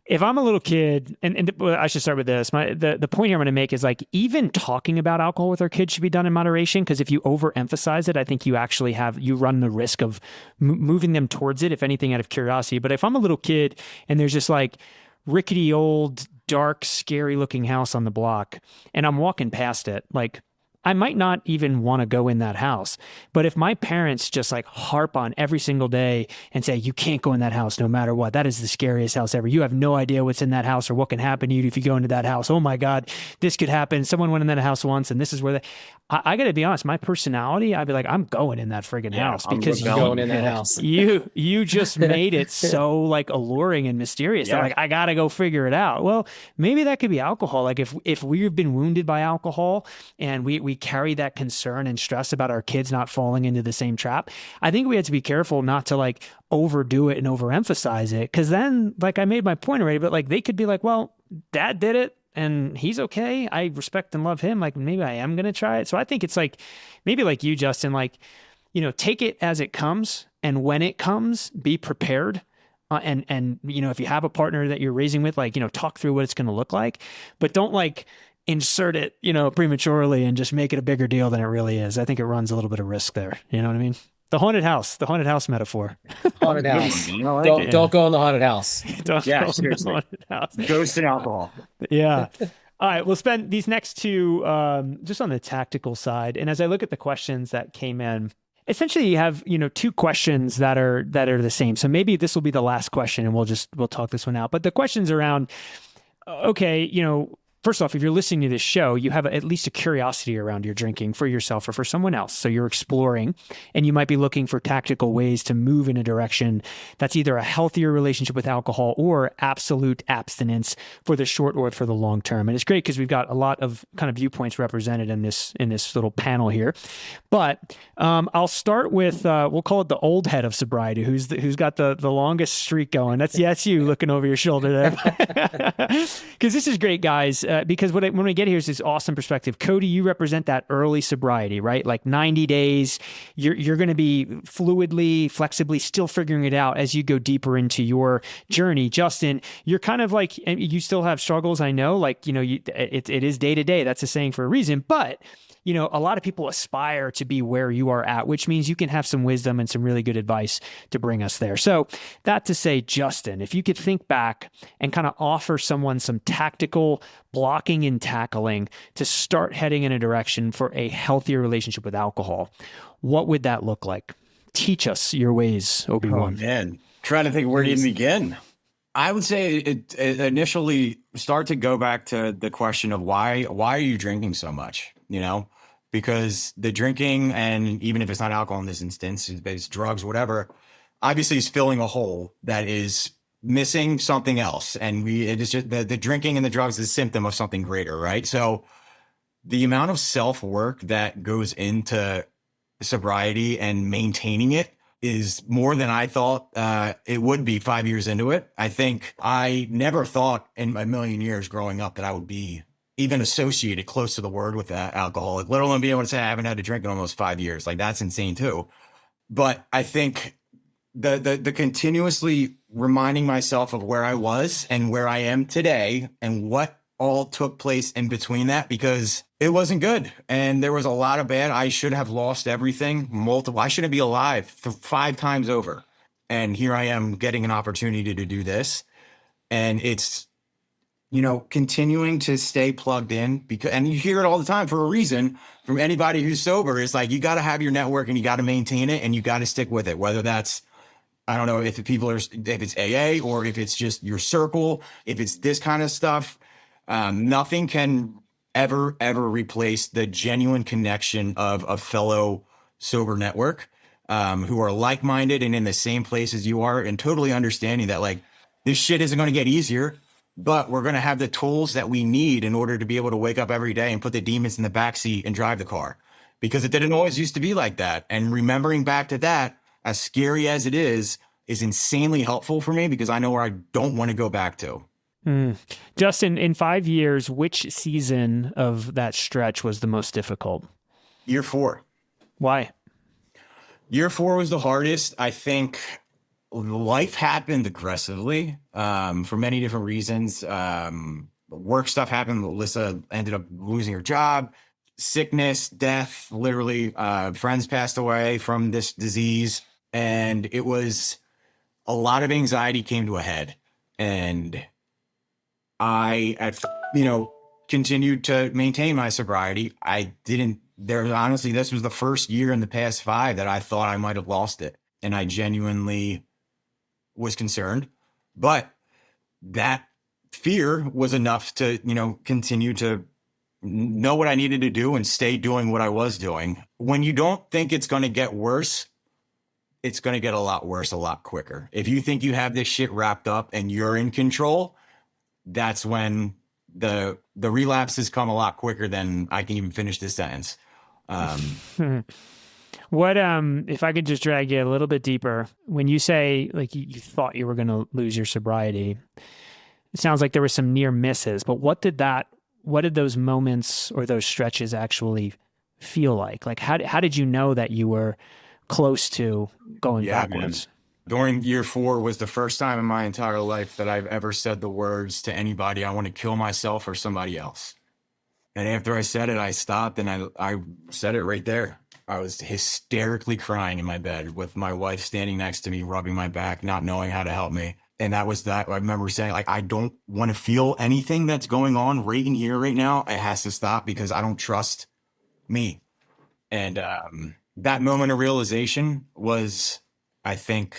if I'm a little kid, and I should start with this, the point here I'm going to make is like, even talking about alcohol with our kids should be done in moderation, because if you overemphasize it, I think you actually you run the risk of moving them towards it, if anything, out of curiosity. But if I'm a little kid and there's just like rickety old, dark, scary looking house on the block, and I'm walking past it, like, I might not even want to go in that house. But if my parents just like harp on every single day and say, you can't go in that house no matter what, that is the scariest house ever. You have no idea what's in that house or what can happen to you if you go into that house. Oh my God, this could happen. Someone went in that house once and this is where they, I got to be honest, my personality, I'd be like, I'm going in that friggin' house because Going in that house. you just made it so like alluring and mysterious. Yeah. That, like, I got to go figure it out. Well, maybe that could be alcohol. Like if we've been wounded by alcohol and we carry that concern and stress about our kids not falling into the same trap, I think we have to be careful not to like overdo it and overemphasize it. Cause then like I made my point already, but like they could be like, well, dad did it and he's okay. I respect and love him. Like maybe I am going to try it. So I think it's like, maybe like you, Justin, like, take it as it comes. And when it comes, be prepared. And if you have a partner that you're raising with, like, talk through what it's going to look like, but don't like insert it, prematurely and just make it a bigger deal than it really is. I think it runs a little bit of risk there. You know what I mean? The haunted house metaphor. Haunted house. Like Don't go in the haunted house. Don't Yeah, go in the seriously. haunted house. Ghost and alcohol. Yeah. All right, we'll spend these next two just on the tactical side. And as I look at the questions that came in, essentially you have, two questions that are the same. So maybe this will be the last question and we'll talk this one out. But the question's around, okay, first off, if you're listening to this show, you have at least a curiosity around your drinking for yourself or for someone else. So you're exploring and you might be looking for tactical ways to move in a direction that's either a healthier relationship with alcohol or absolute abstinence for the short or for the long term. And it's great because we've got a lot of kind of viewpoints represented in this little panel here. But I'll start with, we'll call it the old head of sobriety, who's got the longest streak going. That's you looking over your shoulder there. Because this is great, guys. Because when we get here is this awesome perspective. Cody, you represent that early sobriety, right? Like 90 days, you're going to be fluidly, flexibly still figuring it out as you go deeper into your journey. Justin, you're kind of like, and you still have struggles. I know, like, it is day to day. That's a saying for a reason, but a lot of people aspire to be where you are at, which means you can have some wisdom and some really good advice to bring us there. So that to say, Justin, if you could think back and kind of offer someone some tactical blocking and tackling to start heading in a direction for a healthier relationship with alcohol, what would that look like? Teach us your ways, Obi-Wan. Oh, man. Trying to think where to even begin. I would say it initially start to go back to the question of why are you drinking so much? Because the drinking, and even if it's not alcohol in this instance, it's drugs, whatever, obviously is filling a hole that is missing something else. And it is just the drinking and the drugs is a symptom of something greater, right? So the amount of self-work that goes into sobriety and maintaining it is more than I thought it would be 5 years into it. I think I never thought in a million years growing up that I would be even associated close to the word with that alcoholic, let alone be able to say I haven't had a drink in almost 5 years. Like that's insane too. But I think the continuously reminding myself of where I was and where I am today and what all took place in between that, because it wasn't good. And there was a lot of bad. I should have lost everything, multiple. I shouldn't be alive 5 times over. And here I am getting an opportunity to do this. And it's, continuing to stay plugged in, because, and you hear it all the time for a reason from anybody who's sober. It's like, you got to have your network and you got to maintain it and you got to stick with it. Whether that's, I don't know if it's AA or if it's just your circle, if it's this kind of stuff, nothing can ever replace the genuine connection of a fellow sober network, who are like-minded and in the same place as you are, and totally understanding that like this shit isn't going to get easier, but we're going to have the tools that we need in order to be able to wake up every day and put the demons in the backseat and drive the car, because it didn't always used to be like that. And remembering back to that, as scary as it is insanely helpful for me, because I know where I don't want to go back to. Justin, in 5 years, which season of that stretch was the most difficult? Year 4. Why? Year 4 was the hardest. I think life happened aggressively for many different reasons. Work stuff happened. Alyssa ended up losing her job, sickness, death, literally. Friends passed away from this disease. And it was a lot of anxiety came to a head. And I, continued to maintain my sobriety. I didn't honestly, this was the first year in the past 5 that I thought I might have lost it. And I genuinely was concerned, but that fear was enough to, continue to know what I needed to do and stay doing what I was doing. When you don't think it's going to get worse, it's going to get a lot worse a lot quicker. If you think you have this shit wrapped up and you're in control, that's when the relapses come a lot quicker than I can even finish this sentence. What if I could just drag you a little bit deeper, when you say like you thought you were going to lose your sobriety, it sounds like there were some near misses, but what did those moments or those stretches actually feel like? Like how did you know that you were close to going backwards? Man. During year 4 was the first time in my entire life that I've ever said the words to anybody, I want to kill myself or somebody else. And after I said it, I stopped and I said it right there. I was hysterically crying in my bed with my wife standing next to me, rubbing my back, not knowing how to help me. And that was that. I remember saying, like, I don't want to feel anything that's going on right in here right now. It has to stop because I don't trust me. And that moment of realization was, I think,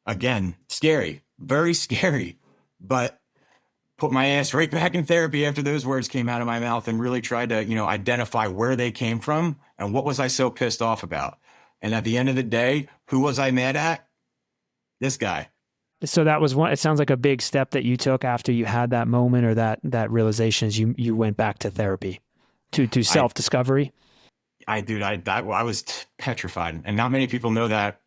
again, scary, very scary, but put my ass right back in therapy after those words came out of my mouth and really tried to, identify where they came from and what was I so pissed off about. And at the end of the day, who was I mad at? This guy. So that was one, it sounds like a big step that you took after you had that moment or that realization is you went back to therapy, to self-discovery. I was petrified. And not many people know that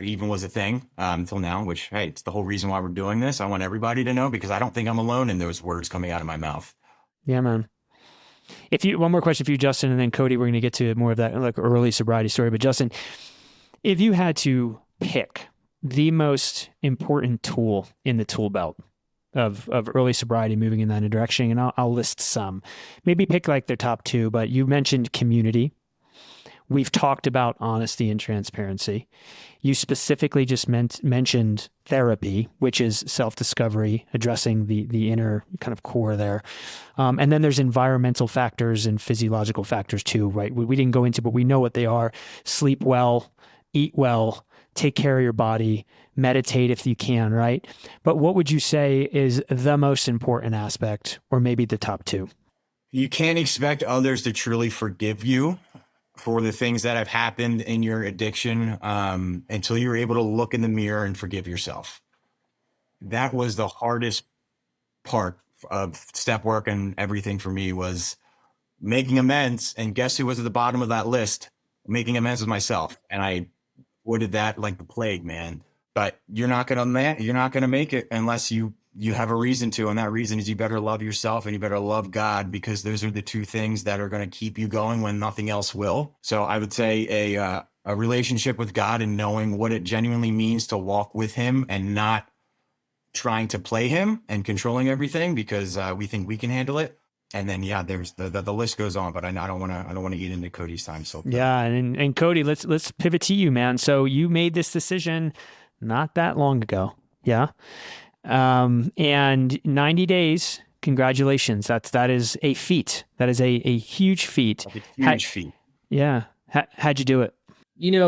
even was a thing until now, which, hey, it's the whole reason why we're doing this. I want everybody to know because I don't think I'm alone in those words coming out of my mouth. Yeah, man. One more question for you, Justin, and then Cody, we're going to get to more of that like early sobriety story. But Justin, if you had to pick the most important tool in the tool belt of early sobriety moving in that direction, and I'll list some, maybe pick like their top 2, but you mentioned community. We've talked about honesty and transparency. You specifically just mentioned therapy, which is self-discovery, addressing the inner kind of core there. And then there's environmental factors and physiological factors too, right? We didn't go into, but we know what they are. Sleep well, eat well, take care of your body, meditate if you can, right? But what would you say is the most important aspect, or maybe the top 2? You can't expect others to truly forgive you for the things that have happened in your addiction until you're able to look in the mirror and forgive yourself. That was the hardest part of step work and everything for me, was making amends. And guess who was at the bottom of that list? Making amends with myself. And I avoided that like the plague, man. But you're not gonna make it unless you have a reason to, and that reason is you better love yourself and you better love God, because those are the 2 things that are going to keep you going when nothing else will. So I would say a relationship with God and knowing what it genuinely means to walk with him and not trying to play him and controlling everything because we think we can handle it. And then, yeah, there's the list goes on, but I don't want to eat into Cody's time. So yeah. And Cody, let's pivot to you, man. So you made this decision not that long ago. Yeah. And 90 days, congratulations. That is a feat. That is a huge feat. A huge feat. Yeah. How'd you do it?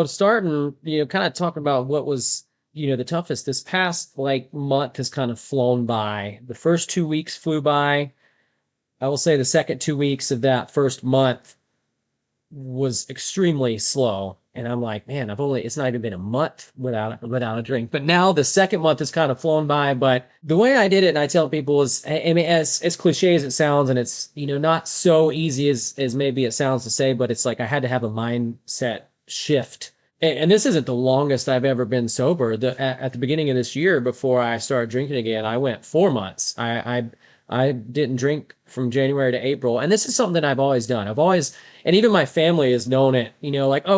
Starting, kind of talking about what was, the toughest. This past month has kind of flown by. The first 2 weeks flew by. I will say the second 2 weeks of that first month was extremely slow. And I'm like, man, it's not even been a month without a drink. But now the second month has kind of flown by. But the way I did it, and I tell people, is, I mean, as cliche as it sounds, and it's, not so easy as maybe it sounds to say, but it's like I had to have a mindset shift. And this isn't the longest I've ever been sober. At the beginning of this year, before I started drinking again, I went 4 months. I didn't drink from January to April. And this is something that I've always done. And even my family has known it,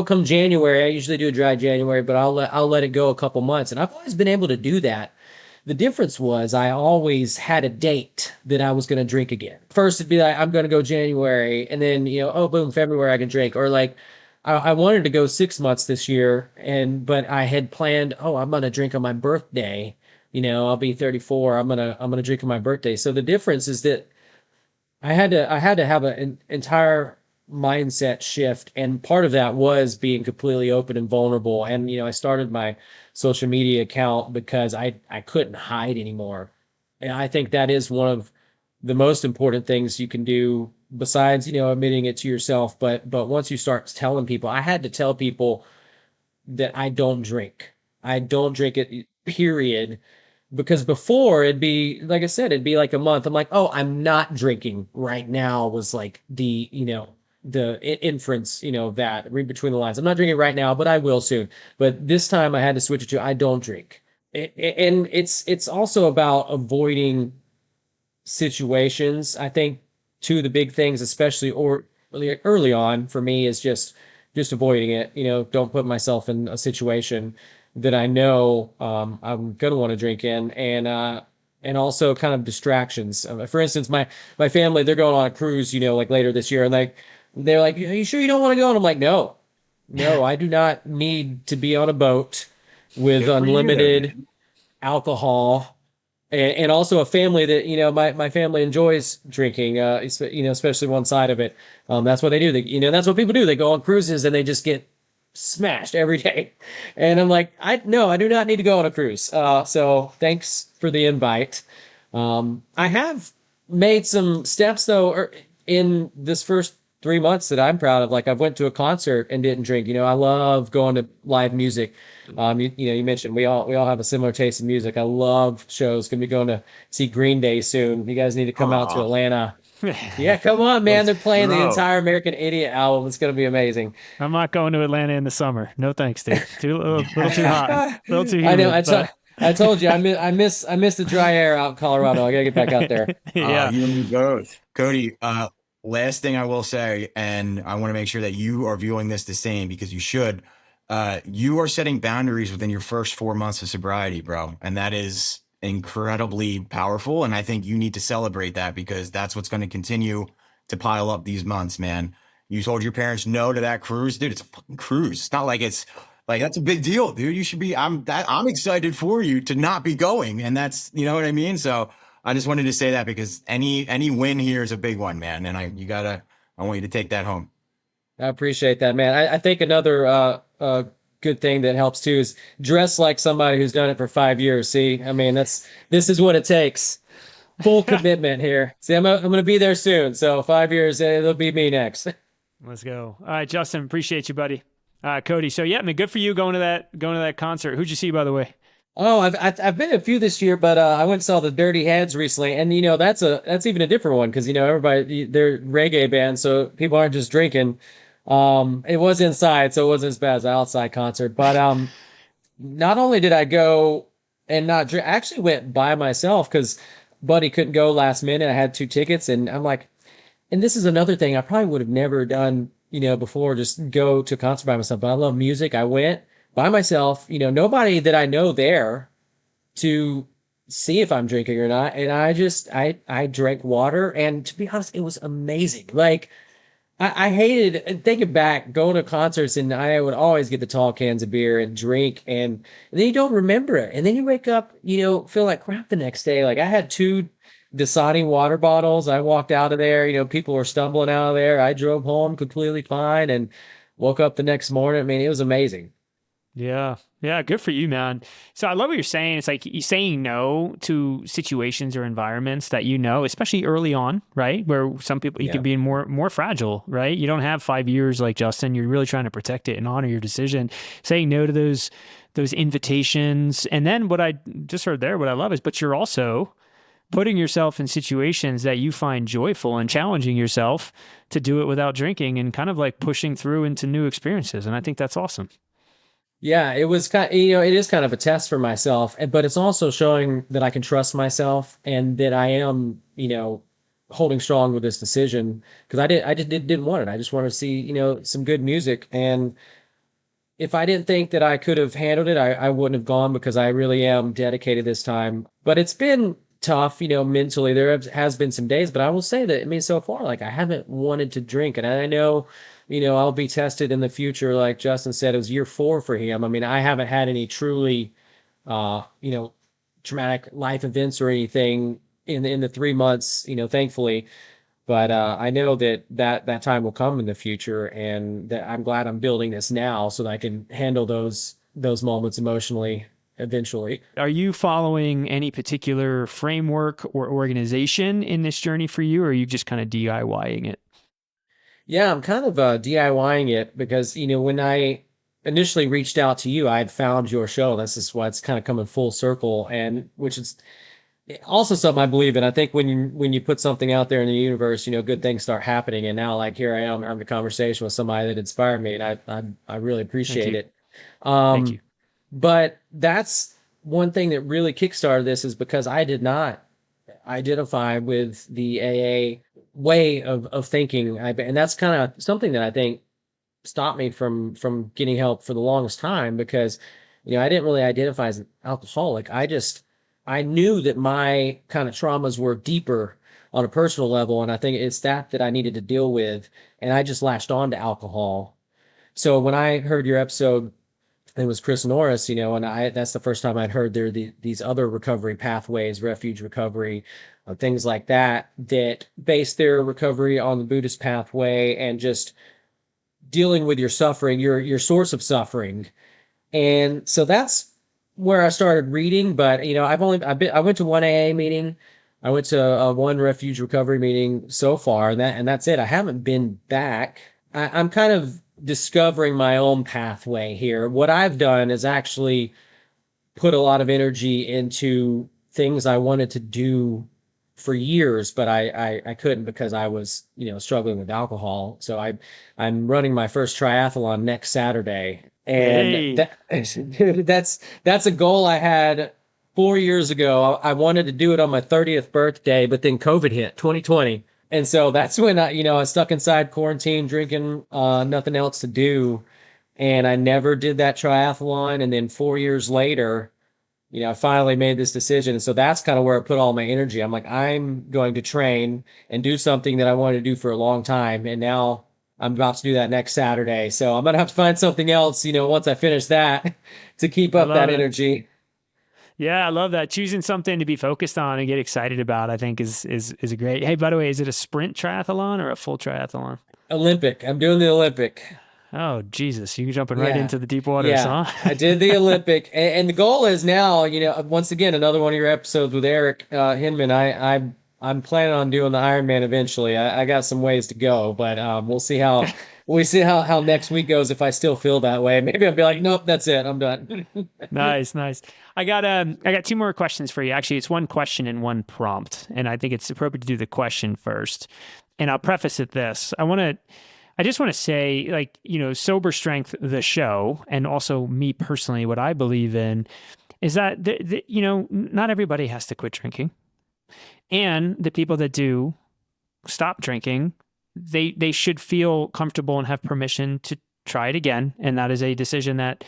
come January, I usually do a dry January, but I'll let it go a couple months. And I've always been able to do that. The difference was I always had a date that I was going to drink again. First, it'd be like, I'm going to go January. And then, boom, February I can drink. Or I wanted to go 6 months this year. But I had planned, I'm going to drink on my birthday. I'll be 34. I'm gonna drink on my birthday. So the difference is that I had to have an entire mindset shift. And part of that was being completely open and vulnerable. And, I started my social media account because I couldn't hide anymore. And I think that is one of the most important things you can do besides, admitting it to yourself. But once you start telling people, I had to tell people that I don't drink. I don't drink it, period. Because before it'd be, like I said, it'd be like a month. I'm like, oh, I'm not drinking right now was like the inference, that read between the lines. I'm not drinking right now, but I will soon. But this time I had to switch it to I don't drink. And it's also about avoiding situations. I think two of the big things, especially or early on for me, is just avoiding it. Don't put myself in a situation that I know I'm gonna want to drink in, and also kind of distractions. For instance, my family, they're going on a cruise, like later this year, and they're like, "Are you sure you don't want to go?" And I'm like, "No, no, I do not need to be on a boat with Good for you, though, unlimited man. alcohol." And also a family that my family enjoys drinking, especially one side of it. That's what they do. That's what people do. They go on cruises and they just get smashed every day. And I'm like, I do not need to go on a cruise. So thanks for the invite. I have made some steps though in this first 3 months that I'm proud of. Like, I went to a concert and didn't drink. I love going to live music. You mentioned we all have a similar taste in music. I love shows. Gonna be going to see Green Day soon. You guys need to come out to Aw, Atlanta. Yeah, come on, man. let's They're playing the go. entire American Idiot album. It's gonna be amazing. I'm not going to Atlanta in the summer. No thanks, dude. Too little too hot, a little too I know. humid. But I told you I miss the dry air out in Colorado. I gotta get back out there. yeah, You and me both. Cody, last thing I will say, and I want to make sure that you are viewing this the same because you should. You are setting boundaries within your first 4 months of sobriety, bro. And that is incredibly powerful. And I think you need to celebrate that because that's what's going to continue to pile up these months, man. You told your parents no to that cruise, dude. It's a fucking cruise. It's not like it's like that's a big deal, dude. You should be. I'm excited for you to not be going, and that's what I mean. So I just wanted to say that because any win here is a big one, man. And I want you to take that home. I appreciate that, man. I think another good thing that helps too is dress like somebody who's done it for 5 years. See, I mean, this is what it takes. Full commitment here. See, I'm going to be there soon. So 5 years, it'll be me next. let's go. All right, Justin, appreciate you, buddy. Cody. So yeah, man, good for you going to that concert. Who'd you see, by the way? Oh, I've been to a few this year, but I went and saw the Dirty Heads recently, and that's even a different one because everybody they're reggae bands, so people aren't just drinking. It was inside, so it wasn't as bad as an outside concert. But not only did I go and not drink, I actually went by myself because Buddy couldn't go last minute. I had 2 tickets, and I'm like, and this is another thing I probably would have never done, before, just go to a concert by myself. But I love music. I went by myself, nobody that I know there to see if I'm drinking or not. And I drank water, and to be honest, it was amazing. Like, I hated thinking back going to concerts, and I would always get the tall cans of beer and drink, and then you don't remember it, and then you wake up, feel like crap the next day. Like, I had 2 Dasani water bottles. I walked out of there, people were stumbling out of there. I drove home completely fine and woke up the next morning. I mean, it was amazing. Yeah. Yeah. Good for you, man. So I love what you're saying. It's like you saying no to situations or environments that especially early on, right? Where some people, you Yeah. can be more fragile, right? You don't have 5 years like Justin. You're really trying to protect it and honor your decision. Saying no to those invitations. And then what I just heard there, what I love is, but you're also putting yourself in situations that you find joyful and challenging yourself to do it without drinking and kind of like pushing through into new experiences. And I think that's awesome. Yeah, it was it is kind of a test for myself, but it's also showing that I can trust myself and that I am, holding strong with this decision because I just didn't want it. I just wanted to see, some good music. And if I didn't think that I could have handled it, I wouldn't have gone because I really am dedicated this time. But it's been tough, mentally. Has been some days, but I will say that, I mean, so far, like, I haven't wanted to drink. And I know, I'll be tested in the future. Like Justin said, it was year 4 for him. I mean, I haven't had any truly, uh, you know, traumatic life events or anything in the 3 months, thankfully. But I know that time will come in the future, and that I'm glad I'm building this now so that I can handle those moments emotionally eventually. Are you following any particular framework or organization in this journey for you, or are you just kind of DIYing it? Yeah, I'm kind of DIYing it because, when I initially reached out to you, I had found your show. This is why it's kind of coming full circle, and which is also something I believe in. I think when you put something out there in the universe, good things start happening. And now, like, here I am having a conversation with somebody that inspired me, and I really Thank appreciate you. it. Thank you. Um, but that's one thing that really kickstarted this is because I did not identify with the AA way of thinking. And that's kind of something that I think stopped me from getting help for the longest time because I didn't really identify as an alcoholic. I knew that my kind of traumas were deeper on a personal level, and I think it's that I needed to deal with, and I just latched on to alcohol. So when I heard your episode, it was Chris Norris, and that's the first time I'd heard these other recovery pathways, refuge recovery, things like that base their recovery on the Buddhist pathway and just dealing with your suffering, your source of suffering. And so that's where I started reading. But I went to one AA meeting, I went to one refuge recovery meeting so far, and that's it. I haven't been back. I'm kind of discovering my own pathway here. What I've done is actually put a lot of energy into things I wanted to do for years, but I couldn't because I was, struggling with alcohol. So I'm running my first triathlon next Saturday. And Hey, dude, that's a goal I had 4 years ago. I wanted to do it on my 30th birthday, but then COVID hit 2020. And so that's when I was stuck inside quarantine, drinking, nothing else to do. And I never did that triathlon. And then 4 years later, I finally made this decision. And so that's kind of where I put all my energy. I'm like, I'm going to train and do something that I wanted to do for a long time. And now I'm about to do that next Saturday. So I'm going to have to find something else, once I finish that to keep I up love that it. energy. Yeah, I love that. Choosing something to be focused on and get excited about, I think is a great. Hey, by the way, is it a sprint triathlon or a full triathlon? Olympic. I'm doing the Olympic. Oh, Jesus, you're jumping right Yeah. into the deep waters, Yeah. huh? I did the Olympic. And the goal is now, once again, another one of your episodes with Eric Hinman. I'm planning on doing the Ironman eventually. I got some ways to go, but we'll see how next week goes if I still feel that way. Maybe I'll be like, nope, that's it. I'm done. Nice, nice. I got two more questions for you. Actually, it's one question and one prompt, and I think it's appropriate to do the question first. And I'll preface it this. I just want to say, like, Sober Strength, the show, and also me personally, what I believe in is that, not everybody has to quit drinking. And the people that do stop drinking, they should feel comfortable and have permission to try it again. And that is a decision that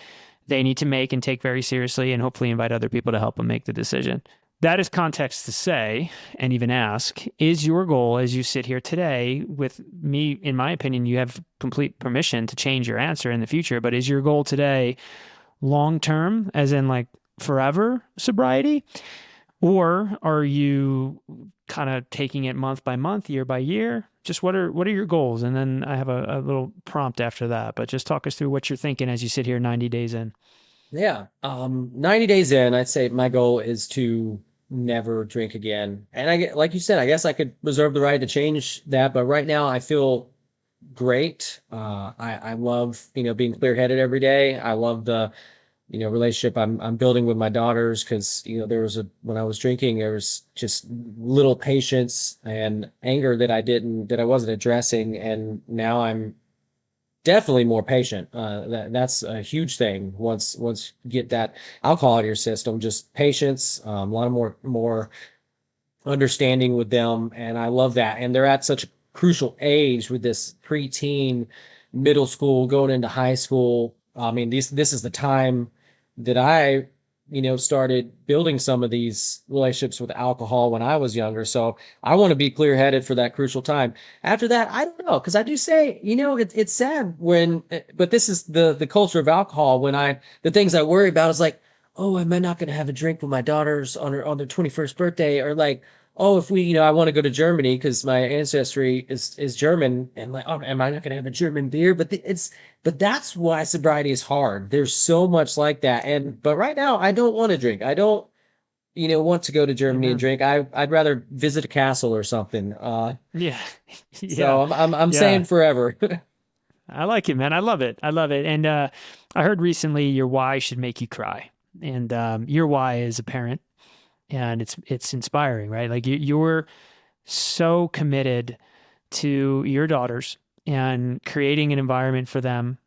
they need to make and take very seriously, and hopefully invite other people to help them make the decision. That is context to say, and even ask, is your goal as you sit here today with me, in my opinion, you have complete permission to change your answer in the future, but is your goal today long-term, as in like forever sobriety? Or are you kind of taking it month by month, year by year? Just what are your goals? And then I have a little prompt after that, but just talk us through what you're thinking as you sit here 90 days in. Yeah. 90 days in, I'd say my goal is to never drink again. And like you said, I guess I could reserve the right to change that, but right now I feel great. I love, being clear-headed every day. I love the, relationship I'm building with my daughters because, when I was drinking, there was just little patience and anger that I wasn't addressing. And now I'm definitely more patient. That's a huge thing. Once you get that alcohol out of your system, just patience, a lot of more understanding with them, and I love that. And they're at such a crucial age with this preteen, middle school, going into high school. I mean, this is the time that I, started building some of these relationships with alcohol when I was younger. So I want to be clear headed for that crucial time. After that, I don't know, because I do say, it's sad but this is the culture of alcohol. The things I worry about is like, oh, am I not going to have a drink with my daughters on their 21st birthday? Or like, oh, if we, I want to go to Germany because my ancestry is German, and like, oh, am I not going to have a German beer? But that's why sobriety is hard. There's so much like that, but right now I don't want to drink. I don't, want to go to Germany and Amen. drink. I'd rather visit a castle or something. Yeah. So Yeah. I'm Yeah. saying forever. I like it, man. I love it. I love it. And I heard recently your why should make you cry. And your why is a parent, and it's inspiring, right? Like you're so committed to your daughters and creating an environment for them,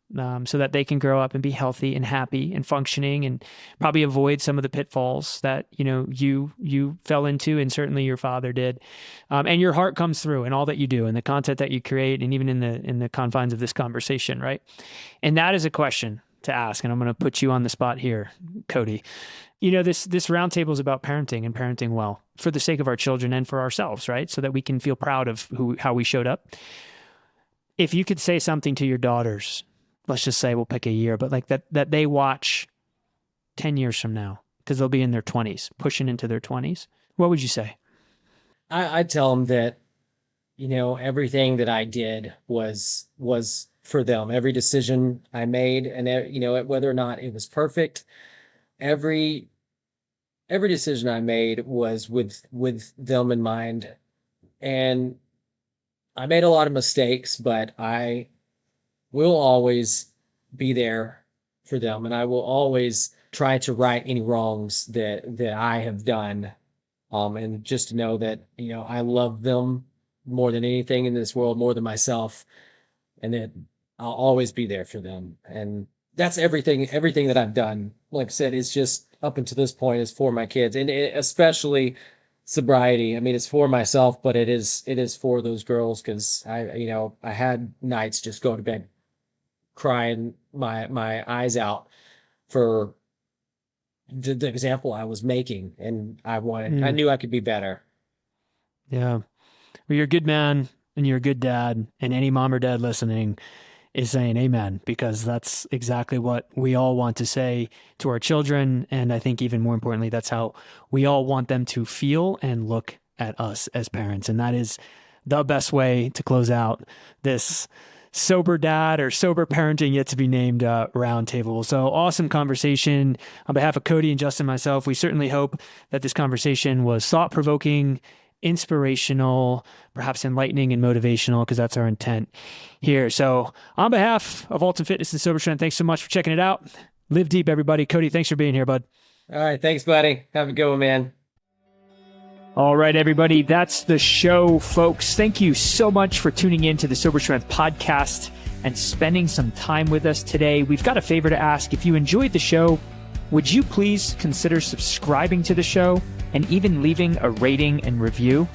so that they can grow up and be healthy and happy and functioning, and probably avoid some of the pitfalls that you fell into, and certainly your father did. And your heart comes through in all that you do and the content that you create, and even in the confines of this conversation, right? And that is a question to ask, and I'm going to put you on the spot here, Cody. This roundtable is about parenting and parenting well for the sake of our children and for ourselves, right? So that we can feel proud of how we showed up. If you could say something to your daughters, let's just say we'll pick a year, but like that they watch 10 years from now, because they'll be in their 20s, pushing into their 20s, what would you say? I tell them that, everything that I did was for them. Every decision I made, and whether or not it was perfect, every decision I made was with them in mind. And I made a lot of mistakes, but I will always be there for them, and I will always try to right any wrongs that I have done. And just to know that, I love them more than anything in this world, more than myself, and that I'll always be there for them. And that's everything that I've done. Like I said, it's just up until this point is for my kids, and especially sobriety. I mean, it's for myself, but it is for those girls, because I had nights just go to bed crying my eyes out for the example I was making, and I knew I could be better. Yeah. Well, you're a good man and you're a good dad, and any mom or dad listening is saying amen, because that's exactly what we all want to say to our children. And I think even more importantly, that's how we all want them to feel and look at us as parents. And that is the best way to close out this sober dad or sober parenting yet to be named roundtable. So awesome conversation. On behalf of Cody and Justin, myself, we certainly hope that this conversation was thought-provoking, inspirational, perhaps enlightening and motivational, because that's our intent here. So on behalf of Ultimate Fitness and Sober Strength, thanks so much for checking it out. Live deep, everybody. Cody, thanks for being here, bud. All right, thanks, buddy. Have a good one, man. All right, everybody, that's the show, folks. Thank you so much for tuning in to the Sober Strength podcast and spending some time with us today. We've got a favor to ask. If you enjoyed the show, would you please consider subscribing to the show and even leaving a rating and review?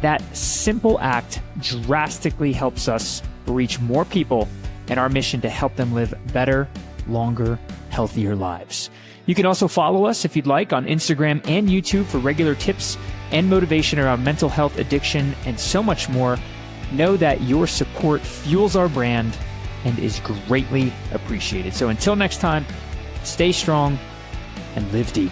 That simple act drastically helps us reach more people in our mission to help them live better, longer, healthier lives. You can also follow us if you'd like on Instagram and YouTube for regular tips and motivation around mental health, addiction, and so much more. Know that your support fuels our brand and is greatly appreciated. So until next time, stay strong and live deep.